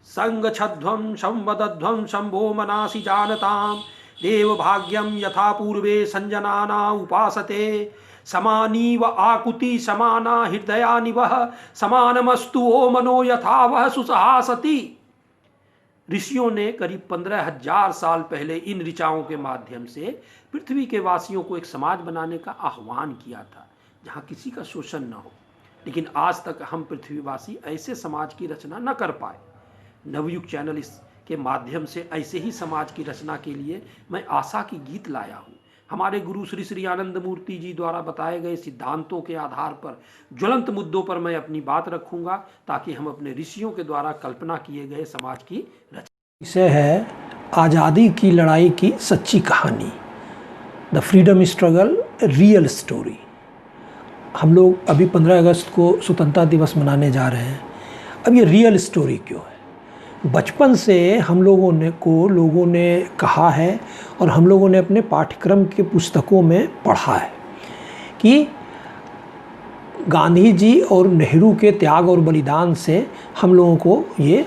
संगच्छध्वं संवदध्वं शंभो मनासि जानतां देव भाग्यम यथा पूर्वे संजनाना उपासते समानीव आकुति समाना हृदयानिवह समानमस्तु ओ मनो यथा वह सुसहासति। ऋषियों ने करीब 15,000 साल पहले इन ऋचाओं के माध्यम से पृथ्वी के वासियों को एक समाज बनाने का आह्वान किया था जहां किसी का शोषण न हो। लेकिन आज तक हम पृथ्वीवासी ऐसे समाज की रचना न कर पाए। नवयुग चैनल के माध्यम से ऐसे ही समाज की रचना के लिए मैं आशा की गीत लाया हूँ। हमारे गुरु श्री श्री आनंद मूर्ति जी द्वारा बताए गए सिद्धांतों के आधार पर ज्वलंत मुद्दों पर मैं अपनी बात रखूंगा ताकि हम अपने ऋषियों के द्वारा कल्पना किए गए समाज की रचना। विषय है आज़ादी की लड़ाई की सच्ची कहानी, the freedom struggle real story. हम लोग अभी 15 अगस्त को स्वतंत्रता दिवस मनाने जा रहे हैं। अब ये रियल स्टोरी क्यों है? बचपन से हम लोगों ने कहा है और हम लोगों ने अपने पाठ्यक्रम के पुस्तकों में पढ़ा है कि गांधी जी और नेहरू के त्याग और बलिदान से हम लोगों को ये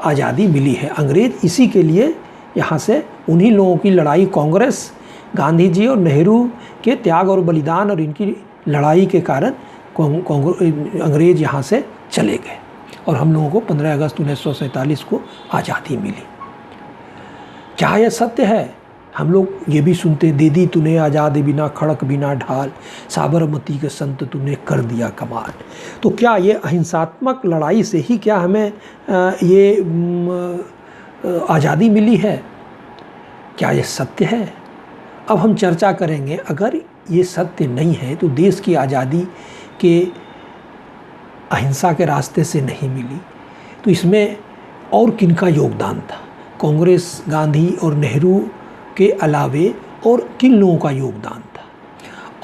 आज़ादी मिली है। अंग्रेज इसी के लिए यहाँ से उन्हीं लोगों की लड़ाई, कांग्रेस, गांधी जी और नेहरू के त्याग और बलिदान और इनकी लड़ाई के कारण अंग्रेज यहाँ से चले गए और हम लोगों को 15 अगस्त 1947 को आज़ादी मिली। क्या यह सत्य है? हम लोग ये भी सुनते, दे दी तूने आज़ादी बिना खड़क बिना ढाल, साबरमती के संत तूने कर दिया कमाल। तो क्या ये अहिंसात्मक लड़ाई से ही क्या हमें ये आज़ादी मिली है? क्या ये सत्य है? अब हम चर्चा करेंगे। अगर ये सत्य नहीं है तो देश की आज़ादी के अहिंसा के रास्ते से नहीं मिली, तो इसमें और किनका योगदान था? कांग्रेस, गांधी और नेहरू के अलावे और किन लोगों का योगदान था?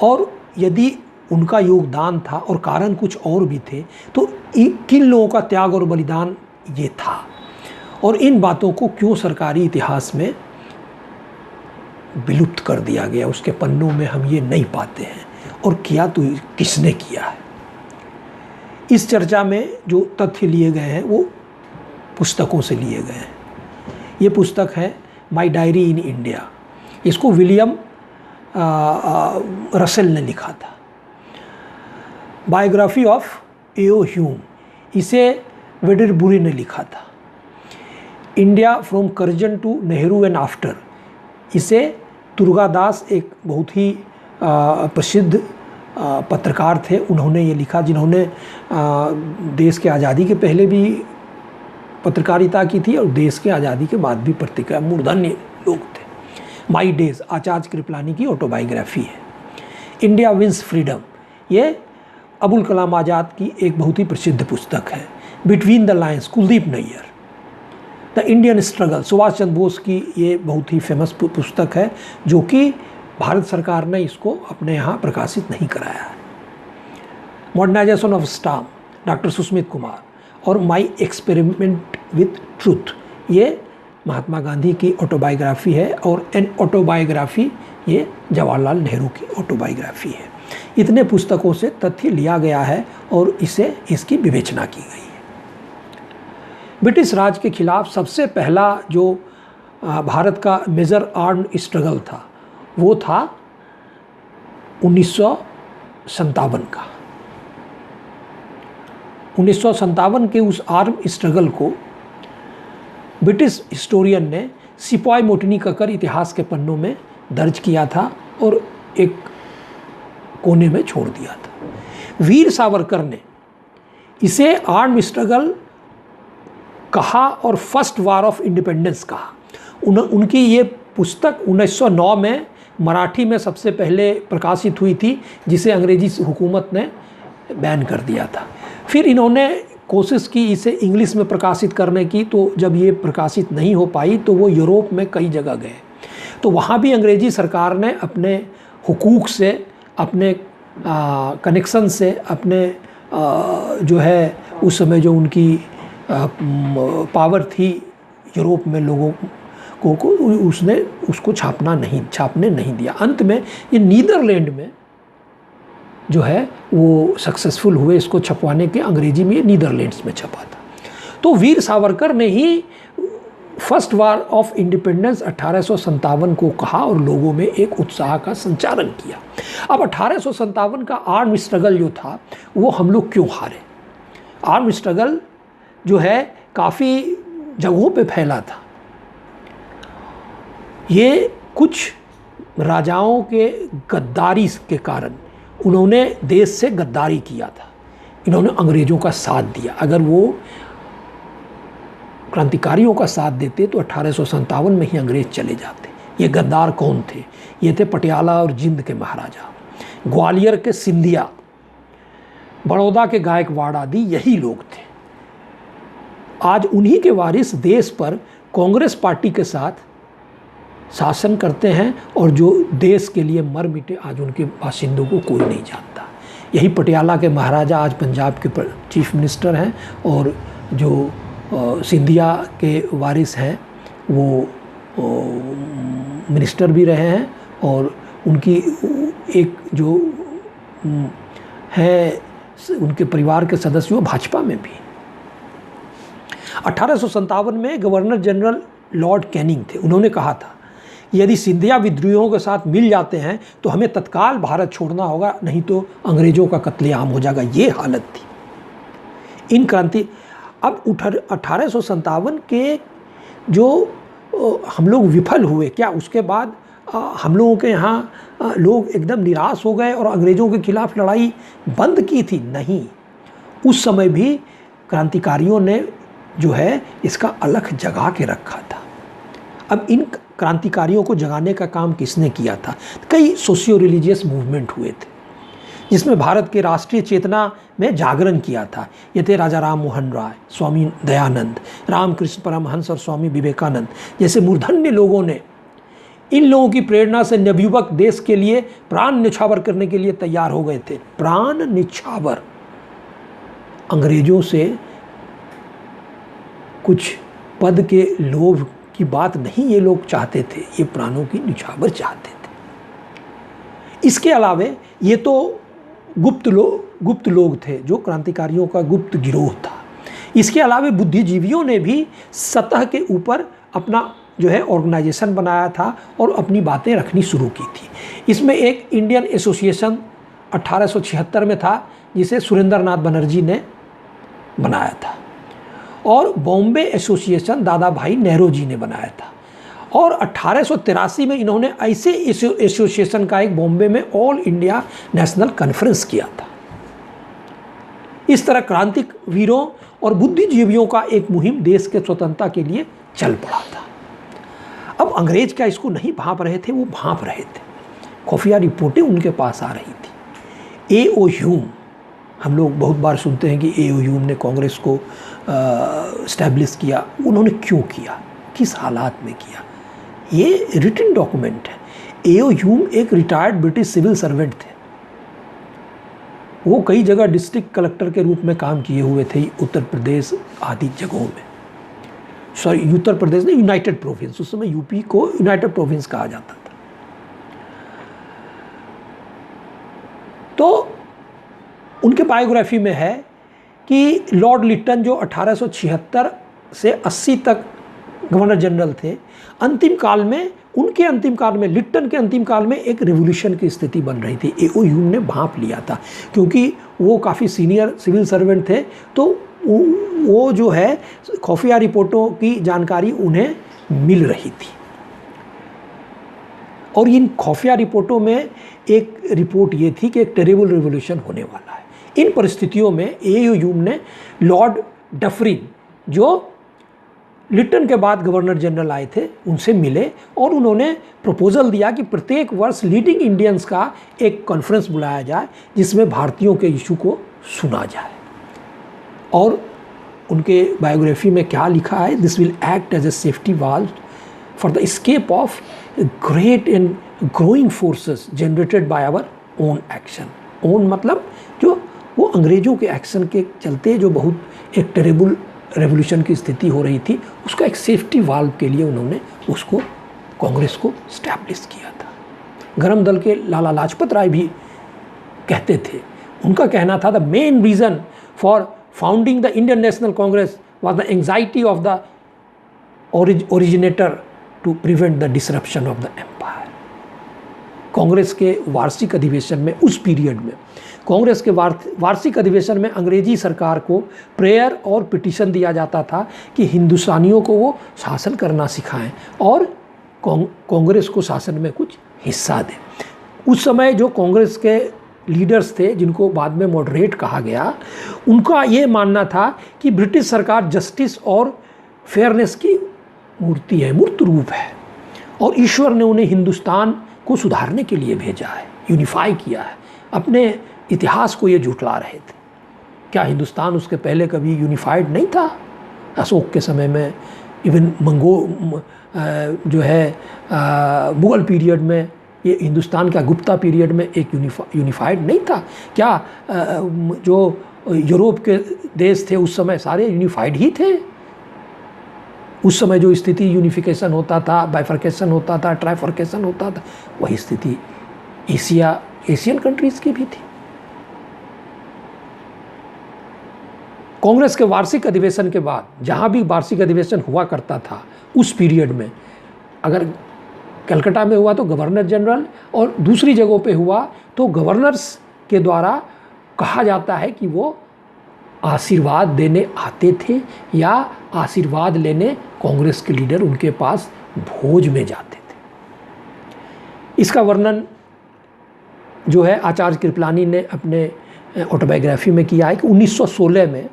और यदि उनका योगदान था और कारण कुछ और भी थे तो किन लोगों का त्याग और बलिदान ये था? और इन बातों को क्यों सरकारी इतिहास में विलुप्त कर दिया गया? उसके पन्नों में हम ये नहीं पाते हैं। और किया तो किसने किया है? इस चर्चा में जो तथ्य लिए गए हैं वो पुस्तकों से लिए गए हैं। ये पुस्तक है माई डायरी इन इंडिया। इसको विलियम रसेल ने लिखा था। बायोग्राफी ऑफ एओ ह्यूम, इसे वेडरबुरी ने लिखा था। India from Curzon to Nehru and after, इसे दुर्गादास, एक बहुत ही प्रसिद्ध पत्रकार थे, उन्होंने ये लिखा, जिन्होंने देश के आज़ादी के पहले भी पत्रकारिता की थी और देश के आज़ादी के बाद भी पत्रिका, मूर्धन्य लोग थे। माई डेज, आचार्य कृपलानी की ऑटोबायोग्राफी है। इंडिया विंस फ्रीडम, ये अबुल कलाम आज़ाद की एक बहुत ही प्रसिद्ध पुस्तक है। Between the lines, Kuldip Nayar. The Indian struggle, Subhash Chandra Bose की ये बहुत ही फेमस पुस्तक है जो कि भारत सरकार ने इसको अपने यहाँ प्रकाशित नहीं कराया है। Modernization of stamp, doctor Susmit Kumar. और माई एक्सपेरिमेंट विथ ट्रूथ, ये महात्मा गांधी की ऑटोबायोग्राफी है। और एन ऑटोबायोग्राफी, ये जवाहरलाल नेहरू की ऑटोबायोग्राफी है। इतने पुस्तकों से तथ्य लिया गया है और इसकी विवेचना की गई है। ब्रिटिश राज के खिलाफ सबसे पहला जो भारत का मेजर आर्म्ड स्ट्रगल था वो था 1957 का। 1957 के उस आर्म स्ट्रगल को ब्रिटिश हिस्टोरियन ने सिपाही मोटनी कहकर इतिहास के पन्नों में दर्ज किया था और एक कोने में छोड़ दिया था। वीर सावरकर ने इसे आर्म स्ट्रगल कहा और फर्स्ट वार ऑफ इंडिपेंडेंस कहा। उनकी ये पुस्तक 1909 में मराठी में सबसे पहले प्रकाशित हुई थी, जिसे अंग्रेजी हुकूमत ने बैन कर दिया था। फिर इन्होंने कोशिश की इसे इंग्लिश में प्रकाशित करने की, तो जब ये प्रकाशित नहीं हो पाई तो वो यूरोप में कई जगह गए। तो वहाँ भी अंग्रेजी सरकार ने अपने हुकूक से, अपने कनेक्शन से, अपने जो है उस समय जो उनकी पावर थी यूरोप में लोगों को उसने उसको छापने नहीं दिया। अंत में ये नीदरलैंड में जो है वो सक्सेसफुल हुए इसको छपवाने के। अंग्रेजी में ये नीदरलैंड्स में छपा था। तो वीर सावरकर ने ही फर्स्ट वार ऑफ इंडिपेंडेंस 1857 को कहा और लोगों में एक उत्साह का संचारण किया। अब 1857 का आर्म स्ट्रगल जो था वो हम लोग क्यों हारे? आर्म स्ट्रगल जो है काफ़ी जगहों पे फैला था। ये कुछ राजाओं के गद्दारी के कारण उन्होंने देश से गद्दारी किया था, इन्होंने अंग्रेज़ों का साथ दिया। अगर वो क्रांतिकारियों का साथ देते तो 1857 में ही अंग्रेज चले जाते। ये गद्दार कौन थे? ये थे पटियाला और जिंद के महाराजा, ग्वालियर के सिंधिया, बड़ौदा के गायकवाड़ आदि यही लोग थे। आज उन्हीं के वारिस देश पर कांग्रेस पार्टी के साथ शासन करते हैं और जो देश के लिए मर मिटे आज उनके बाशिंदों को कोई नहीं जानता। यही पटियाला के महाराजा आज पंजाब के चीफ मिनिस्टर हैं और जो सिंधिया के वारिस हैं वो मिनिस्टर भी रहे हैं और उनकी एक जो है उनके परिवार के सदस्य वो भाजपा में भी। 1857 में गवर्नर जनरल लॉर्ड कैनिंग थे। उन्होंने कहा था यदि सिंधिया विद्रोहियों के साथ मिल जाते हैं तो हमें तत्काल भारत छोड़ना होगा, नहीं तो अंग्रेज़ों का कत्लेआम हो जाएगा। ये हालत थी इन क्रांति। अब 1857 के जो हम लोग विफल हुए क्या, उसके बाद हम लोगों के यहाँ लोग एकदम निराश हो गए और अंग्रेज़ों के खिलाफ़ लड़ाई बंद की थी? नहीं, उस समय भी क्रांतिकारियों ने जो है इसका अलख जगा के रखा था। अब इन क्रांतिकारियों को जगाने का काम किसने किया था? कई सोशियो रिलीजियस मूवमेंट हुए थे जिसमें भारत के राष्ट्रीय चेतना में जागरण किया था। ये थे राजा राम मोहन राय, स्वामी दयानंद, रामकृष्ण परमहंस और स्वामी विवेकानंद जैसे मूर्धन्य लोगों ने। इन लोगों की प्रेरणा से नवयुवक देश के लिए प्राण न्यौछावर करने के लिए तैयार हो गए थे। प्राण न्यौछावर, अंग्रेजों से कुछ पद के लोभ की बात नहीं ये लोग चाहते थे, ये प्राणों की न्यौछावर चाहते थे। इसके अलावे ये तो गुप्त लोग थे जो क्रांतिकारियों का गुप्त गिरोह था। इसके अलावे बुद्धिजीवियों ने भी सतह के ऊपर अपना जो है ऑर्गेनाइजेशन बनाया था और अपनी बातें रखनी शुरू की थी। इसमें एक इंडियन एसोसिएशन 1876 में था जिसे सुरेंद्रनाथ बनर्जी ने बनाया था और बॉम्बे एसोसिएशन दादा भाई नेहरू जी ने बनाया था। और 1883 में इन्होंने ऐसे एसोसिएशन का एक बॉम्बे में ऑल इंडिया नेशनल कॉन्फ्रेंस किया था। इस तरह क्रांतिक वीरों और बुद्धिजीवियों का एक मुहिम देश के स्वतंत्रता के लिए चल पड़ा था। अब अंग्रेज क्या इसको नहीं भांप रहे थे? वो भांप रहे थे। खुफिया रिपोर्टें उनके पास आ रही थी। ए.ओ. ह्यूम, हम लोग बहुत बार सुनते हैं कि ए.ओ. ह्यूम ने कांग्रेस को इस्टेब्लिश किया। उन्होंने क्यों किया, किस हालात में किया, ये रिटन डॉक्यूमेंट है। ए.ओ. ह्यूम एक रिटायर्ड ब्रिटिश सिविल सर्वेंट थे। वो कई जगह डिस्ट्रिक्ट कलेक्टर के रूप में काम किए हुए थे उत्तर प्रदेश आदि जगहों में। सॉरी, उत्तर प्रदेश ने यूनाइटेड प्रोविंस, उस समय यूपी को यूनाइटेड प्रोविंस कहा जाता था। तो उनके बायोग्राफी में है कि लॉर्ड लिट्टन जो 1876 से 80 तक गवर्नर जनरल थे, अंतिम काल में उनके अंतिम काल में, लिट्टन के अंतिम काल में एक रिवॉल्यूशन की स्थिति बन रही थी। ए.ओ. ह्यूम ने भांप लिया था क्योंकि वो काफ़ी सीनियर सिविल सर्वेंट थे, तो वो जो है खुफिया रिपोर्टों की जानकारी उन्हें मिल रही थी। और इन खुफिया रिपोर्टों में एक रिपोर्ट ये थी कि एक टेरेबल रिवॉल्यूशन होने वाला है। इन परिस्थितियों में ए.ओ. ह्यूम ने लॉर्ड डफरिन जो लिट्टन के बाद गवर्नर जनरल आए थे उनसे मिले और उन्होंने प्रपोजल दिया कि प्रत्येक वर्ष लीडिंग इंडियंस का एक कॉन्फ्रेंस बुलाया जाए जिसमें भारतीयों के इशू को सुना जाए। और उनके बायोग्राफी में क्या लिखा है? This will act as a safety valve for the escape of great and growing forces generated by our own action. Own मतलब जो वो अंग्रेज़ों के एक्शन के चलते जो बहुत एक टेरेबल रेवोल्यूशन की स्थिति हो रही थी, उसका एक सेफ्टी वाल्व के लिए उन्होंने उसको कांग्रेस को स्टैब्लिश किया था। गरम दल के लाला लाजपत राय भी कहते थे, उनका कहना था the main reason for founding the Indian national Congress was the anxiety of the originator to prevent the disruption of the empire. Congress के वार्षिक अधिवेशन में, उस पीरियड में कांग्रेस के वार्षिक अधिवेशन में अंग्रेजी सरकार को प्रेयर और पिटीशन दिया जाता था कि हिंदुस्तानियों को वो शासन करना सिखाएं और कांग्रेस को शासन में कुछ हिस्सा दें। उस समय जो कांग्रेस के लीडर्स थे, जिनको बाद में मॉडरेट कहा गया, उनका ये मानना था कि ब्रिटिश सरकार जस्टिस और फेयरनेस की मूर्ति है, मूर्त रूप है, और ईश्वर ने उन्हें हिंदुस्तान को सुधारने के लिए भेजा है, यूनिफाई किया है। अपने इतिहास को ये झुठला रहे थे। क्या हिंदुस्तान उसके पहले कभी यूनिफाइड नहीं था? अशोक के समय में, इवन जो है मुग़ल पीरियड में, ये हिंदुस्तान का गुप्ता पीरियड में एक यूनिफाइड नहीं था? क्या जो यूरोप के देश थे उस समय सारे यूनिफाइड ही थे? उस समय जो स्थिति यूनिफिकेशन होता था, बाइफर्केशन होता था, ट्राइफर्केशन होता था, वही स्थिति एशियन कंट्रीज़ की भी थी। कांग्रेस के वार्षिक अधिवेशन के बाद, जहाँ भी वार्षिक अधिवेशन हुआ करता था उस पीरियड में, अगर कलकत्ता में हुआ तो गवर्नर जनरल, और दूसरी जगहों पे हुआ तो गवर्नर्स के द्वारा कहा जाता है कि वो आशीर्वाद देने आते थे या आशीर्वाद लेने कांग्रेस के लीडर उनके पास भोज में जाते थे। इसका वर्णन जो है आचार्य कृपलानी ने अपने ऑटोबायोग्राफी में किया है कि 1916 में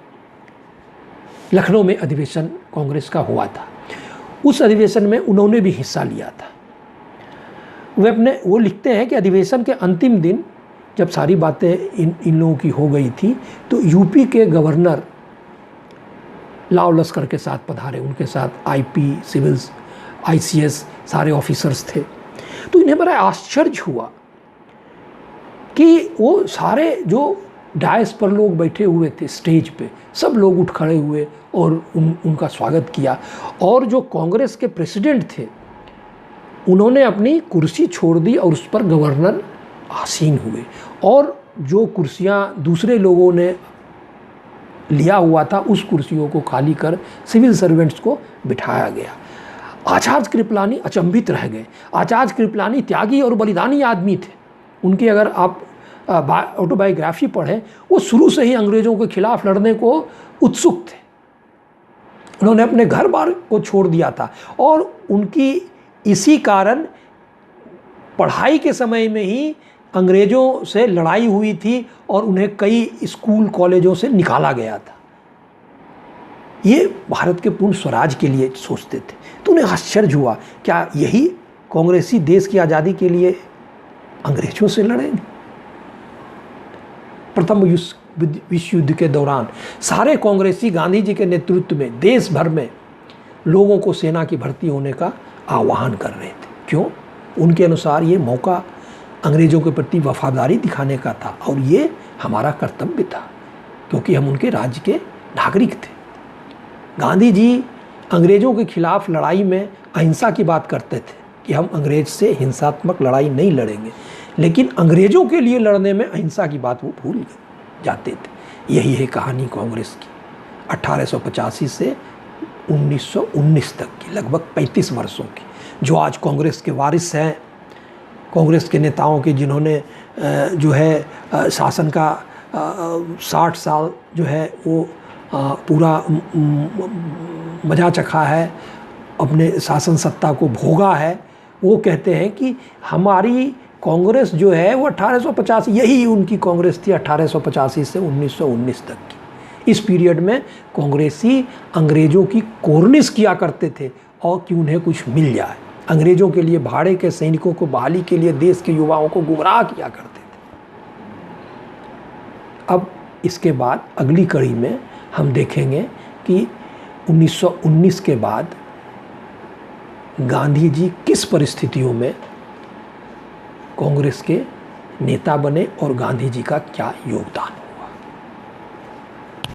लखनऊ में अधिवेशन कांग्रेस का हुआ था। उस अधिवेशन में उन्होंने भी हिस्सा लिया था। वो लिखते हैं कि अधिवेशन के अंतिम दिन जब सारी बातें इन लोगों की हो गई थी तो यूपी के गवर्नर लाव लश्कर के साथ पधारे, उनके साथ आईपी, सिविल्स, आईसीएस सारे ऑफिसर्स थे। तो इन्हें बड़ा आश्चर्य हुआ कि वो सारे जो डायस पर लोग बैठे हुए थे स्टेज पे, सब लोग उठ खड़े हुए और उनका स्वागत किया, और जो कांग्रेस के प्रेसिडेंट थे उन्होंने अपनी कुर्सी छोड़ दी और उस पर गवर्नर आसीन हुए, और जो कुर्सियां दूसरे लोगों ने लिया हुआ था उस कुर्सियों को खाली कर सिविल सर्वेंट्स को बिठाया गया। आचार्य कृपलानी अचंभित रह गए। आचार्य कृपलानी त्यागी और बलिदानी आदमी थे। उनकी अगर आप ऑटोबायोग्राफी पढ़ें, वो शुरू से ही अंग्रेज़ों के खिलाफ लड़ने को उत्सुक थे। उन्होंने अपने घर बार को छोड़ दिया था, और उनकी इसी कारण पढ़ाई के समय में ही अंग्रेज़ों से लड़ाई हुई थी और उन्हें कई स्कूल कॉलेजों से निकाला गया था। ये भारत के पूर्ण स्वराज के लिए सोचते थे। तो उन्हें आश्चर्य हुआ, क्या यही कांग्रेसी देश की आज़ादी के लिए अंग्रेज़ों से लड़ेंगे? प्रथम विश्व युद्ध के दौरान सारे कांग्रेसी गांधी जी के नेतृत्व में देश भर में लोगों को सेना की भर्ती होने का आह्वान कर रहे थे। क्यों? उनके अनुसार ये मौका अंग्रेज़ों के प्रति वफादारी दिखाने का था, और ये हमारा कर्तव्य था क्योंकि हम उनके राज्य के नागरिक थे। गांधी जी अंग्रेज़ों के खिलाफ लड़ाई में अहिंसा की बात करते थे कि हम अंग्रेज़ से हिंसात्मक लड़ाई नहीं लड़ेंगे, लेकिन अंग्रेज़ों के लिए लड़ने में अहिंसा की बात वो भूल जाते थे। यही है कहानी कांग्रेस की 1885 से 1919 तक की, लगभग 35 वर्षों की, जो आज कांग्रेस के वारिस हैं, कांग्रेस के नेताओं के जिन्होंने जो है शासन का 60 साल जो है वो पूरा मजा चखा है, अपने शासन सत्ता को भोगा है। वो कहते हैं कि हमारी कांग्रेस जो है वो 1885, यही उनकी कांग्रेस थी 1885 से 1919 तक की। इस पीरियड में कांग्रेसी अंग्रेज़ों की कोर्निश किया करते थे और कि उन्हें कुछ मिल जाए। अंग्रेज़ों के लिए भाड़े के सैनिकों को बहाली के लिए देश के युवाओं को गुमराह किया करते थे। अब इसके बाद अगली कड़ी में हम देखेंगे कि 1919 के बाद गांधी जी किस परिस्थितियों में कांग्रेस के नेता बने और गांधी जी का क्या योगदान।